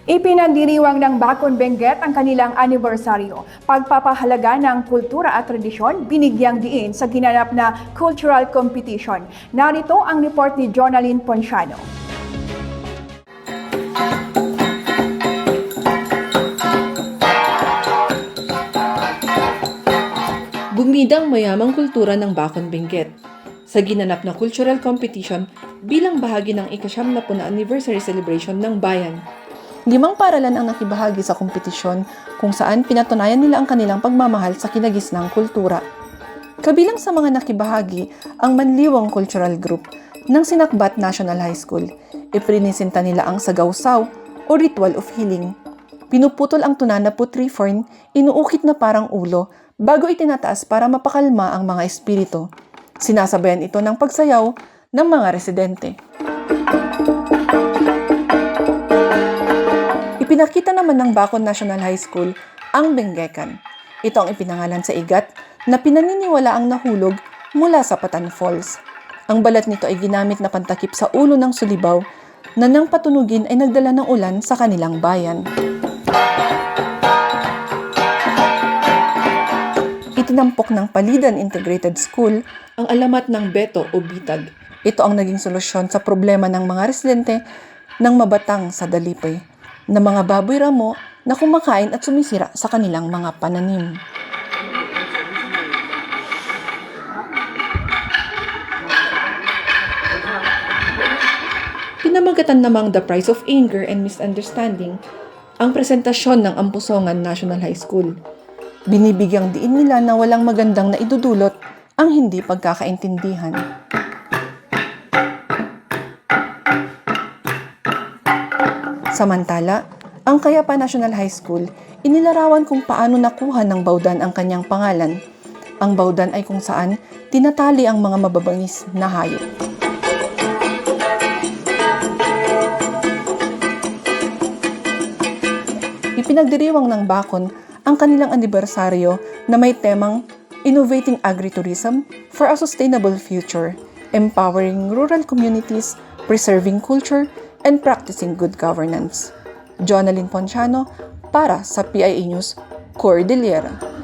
Ipinagdiriwang ng Bacon Benguet ang kanilang anibersaryo. Pagpapahalaga ng kultura at tradisyon, binigyang diin sa ginanap na cultural competition. Narito ang report ni Jonalyn Ponciano. Bumidang mayamang kultura ng Bacon Benguet sa ginanap na cultural competition bilang bahagi ng ika-90 na anniversary celebration ng bayan. 5 paaralan ang nakibahagi sa kompetisyon kung saan pinatunayan nila ang kanilang pagmamahal sa kinagisnang kultura. Kabilang sa mga nakibahagi ang Manliwang Cultural Group ng Sinakbat National High School. Iprinisinta nila ang Sagawsaw o Ritual of Healing. Pinuputol ang tunan na putri fern, inuukit na parang ulo bago itinataas para mapakalma ang mga espiritu. Sinasabayan ito ng pagsayaw ng mga residente. Ipinakita naman ng Bacon National High School ang Bengekan. Ito ang ipinangalan sa igat na pinaniniwala ang nahulog mula sa Patan Falls. Ang balat nito ay ginamit na pantakip sa ulo ng sulibaw na nang patunugin ay nagdala ng ulan sa kanilang bayan. Itinampok ng Palidan Integrated School ang alamat ng Beto o Bitag. Ito ang naging solusyon sa problema ng mga residente ng Mabatang sa Dalipay na mga baboy ramo na kumakain at sumisira sa kanilang mga pananim. Pinamagatan namang The Price of Anger and Misunderstanding ang presentasyon ng Ampusongan National High School. Binibigyang diin nila na walang magandang na idudulot ang hindi pagkakaintindihan. Samantala, ang Kayapa National High School inilarawan kung paano nakuha ng Bawdan ang kanyang pangalan. Ang Bawdan ay kung saan tinatali ang mga mababangis na hayop. Ipinagdiriwang ng Bacon ang kanilang anibersaryo na may temang Innovating Agritourism for a Sustainable Future, Empowering Rural Communities, Preserving Culture, and Practicing Good Governance. Jonalyn Ponciano para sa PIA News, Cordillera.